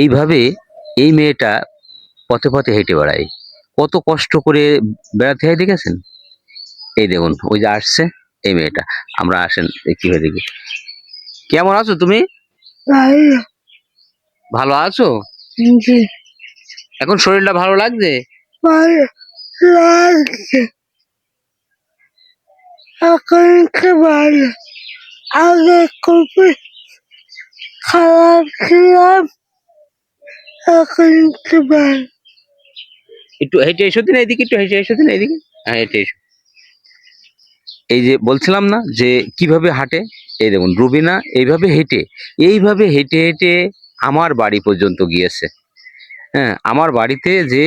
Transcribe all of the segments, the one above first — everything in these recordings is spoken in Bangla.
এইভাবে এই মেয়েটা পথে পথে হেঁটে বেড়ায়, কত কষ্ট করে বেড়াতে হয় দেখেছেন? এই দেখুন ওই যে আসছে এই মেয়েটা। আমরা আসেন কি হয়ে দেখি। কেমন আছো তুমি? ভালো। ভালো আছো? জি। এখন শরীরটা ভালো লাগছে? ভালো লাগছে। এখন একটু ভালো। আগে খুবই খারাপ ছিলাম, এখন একটু ভালো। একটু হেঁটে এসো দিন এইদিকে, একটু হেঁটে এসো দিন এইদিকে। হ্যাঁ হেঁটে এসো। এই যে বলছিলাম না যে কিভাবে হাঁটে, এই দেখুন রুবিনা এইভাবে হেঁটে হেঁটে আমার বাড়ি পর্যন্ত গিয়েছে। হ্যাঁ, আমার বাড়িতে যে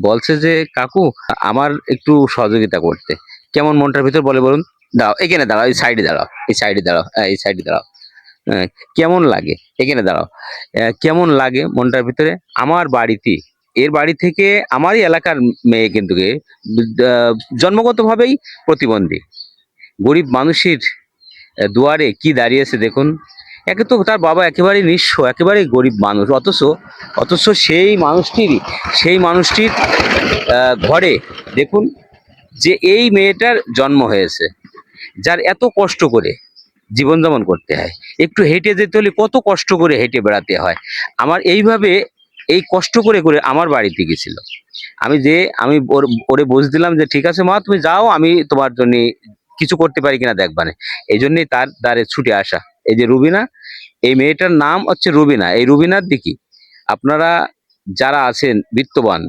বলছে যে কাকু আমার একটু সহযোগিতা করতে। কেমন মনটার ভিতর বলে বলুন? দাঁড়াও এখানে, দাঁড়াও এই সাইডে দাঁড়াও, এই সাইডে দাঁড়াও, এই সাইডে দাঁড়াও। হ্যাঁ, কেমন লাগে এখানে দাঁড়াও। কেমন লাগে মনটার ভিতরে? আমার বাড়িতে, এর বাড়ি থেকে আমারই এলাকার মেয়ে, কিন্তু জন্মগতভাবেই প্রতিবন্ধী, গরিব মানুষের দুয়ারে কি দাঁড়িয়েছে দেখুন। একে তো তার বাবা একেবারে নিঃস্ব, একেবারে গরিব মানুষ, অথচ সেই মানুষটির ঘরে দেখুন যে এই মেয়েটার জন্ম হয়েছে, যার এত কষ্ট করে জীবনযাপন করতে হয়। একটু হেঁটে যেতে হলে কত কষ্ট করে হেঁটে বেড়াতে হয়। আমার এইভাবে এই কষ্ট করে করে আমার বাড়িতে গেছিল। আমি বুঝ দিলাম যে ঠিক আছে মা তুমি যাও, আমি তোমার জন্য কিছু করতে পারি কিনা দেখবানে। এই জন্যই তার দ্বারে ছুটে আসা। এই যে রুবিনা, এই মেয়েটার নাম হচ্ছে রুবিনা। এই রুবিনার দিকে আপনারা যারা আছেন বিত্তবান,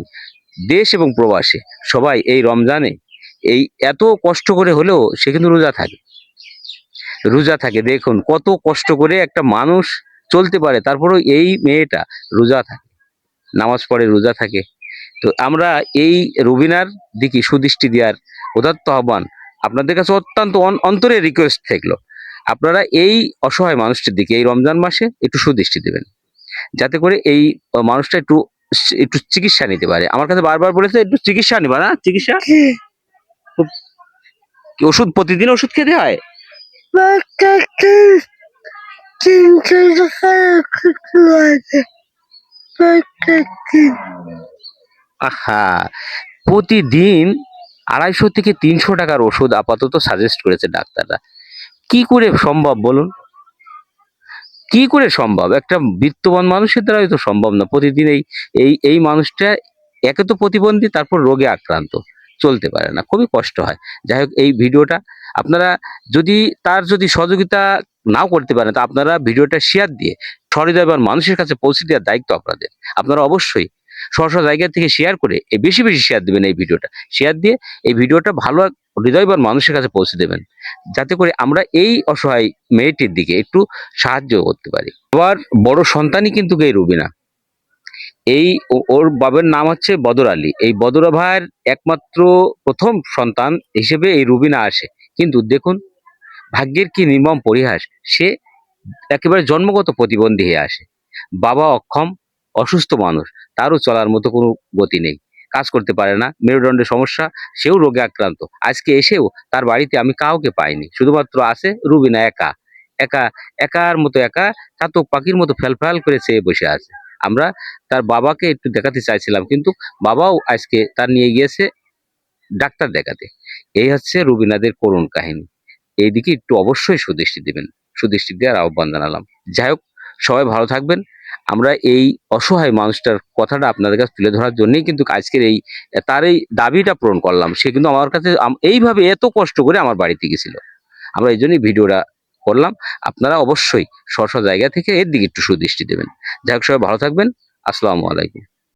দেশ এবং প্রবাসে, সবাই এই রমজানে এই এত কষ্ট করে হলেও সে কিন্তু রোজা থাকে। দেখুন কত কষ্ট করে একটা মানুষ চলতে পারে, তারপরেও এই মেয়েটা রোজা থাকে, নামাজ পড়ে, রোজা থাকে। তো আমরা এই রুবিনার দিকে সুদৃষ্টি দেওয়ার উদাত্ত আহ্বান আপনাদের কাছে অত্যন্ত অন্তরে রিকোয়েস্ট থাকলো, আপনারা এই অসহায় মানুষটির দিকে এই রমজান মাসে একটু সুদৃষ্টি দেবেন, যাতে করে এই মানুষটা একটু একটু চিকিৎসা নিতে পারে। আমার কাছে বারবার বলেছে একটু চিকিৎসা নিবা না, চিকিৎসা খুব ওষুধ, প্রতিদিন ওষুধ খেতে হয়। প্রত্যেকদিন 300 টাকার ওষুধ লাগে, প্রত্যেকদিন। আহা, প্রতিদিন 250 থেকে 300 টাকার ওষুধ আপাতত সাজেস্ট করেছে ডাক্তাররা। কি করে সম্ভব বলুন? কি করে সম্ভব? একটা বিত্তবান মানুষের দ্বারা তো সম্ভব না। প্রতিদিন এই এই এই মানুষটা একে তো প্রতিবন্ধী, তারপর রোগে আক্রান্ত, চলতে পারে না, খুবই কষ্ট হয়। যাই হোক, এই ভিডিওটা আপনারা যদি যদি সহযোগিতা নাও করতে পারেন, তা আপনারা ভিডিওটা শেয়ার দিয়ে সহৃদয়বান মানুষের কাছে পৌঁছে দেওয়ার দায়িত্ব আপনাদের। আপনারা অবশ্যই স্ব জায়গা থেকে শেয়ার করে বেশি বেশি শেয়ার দেবেন। এই ভিডিওটা শেয়ার দিয়ে এই ভিডিওটা ভালো এক হৃদয়বান মানুষের কাছে পৌঁছে দেবেন, যাতে করে আমরা এই অসহায় মেয়েটির দিকে একটু সাহায্য করতে পারি। আবার বড় সন্তানই কিন্তু এই রুবিনা। ওর বাবার নাম হচ্ছে বদর আলী। এই বদর ভাইয়ের একমাত্র প্রথম সন্তান হিসেবে এই রুবিনা আসে। কিন্তু দেখুন ভাগ্যের কি নির্মম পরিহাস, সে একেবারে জন্মগত প্রতিবন্ধী হয়ে আসে। বাবা অক্ষম, অসুস্থ মানুষ, তারও চলার মতো কোনো গতি নেই, কাজ করতে পারে না, মেরুদণ্ডের সমস্যা, সেও রোগে আক্রান্ত। আজকে এসেও তার বাড়িতে আমি কাউকে পাইনি, শুধুমাত্র আছে রুবিনা একা। একা, একার মতো একা, চাতক পাখির মতো ফ্যালফ্যাল করে চেয়ে বসে আছে। আমরা তার বাবাকে একটু দেখাতে চাইছিলাম, কিন্তু বাবাও আজকে তার নিয়ে গিয়েছে ডাক্তার দেখাতে। এই হচ্ছে রুবিনাদের করুণ কাহিনী। এইদিকে একটু অবশ্যই সুদৃষ্টি দিবেন, সুদৃষ্টি দেওয়ার আহ্বান জানালাম। যাই হোক, সবাই ভালো থাকবেন। আমরা এই অসহায় মানুষটার কথাটা আপনাদের কাছে তুলে ধরার জন্যই কিন্তু আজকের তার এই দাবিটা পূরণ করলাম। সে কিন্তু আমার কাছে এইভাবে এত কষ্ট করে আমার বাড়িতে গেছিল। আমরা এই জন্যই ভিডিওটা করলাম। আপনারা অবশ্যই স্ব জায়গা থেকে এর দিকে একটু সুদৃষ্টি দেবেন। যাই হোক, সবাই ভালো থাকবেন। আসসালামু আলাইকুম।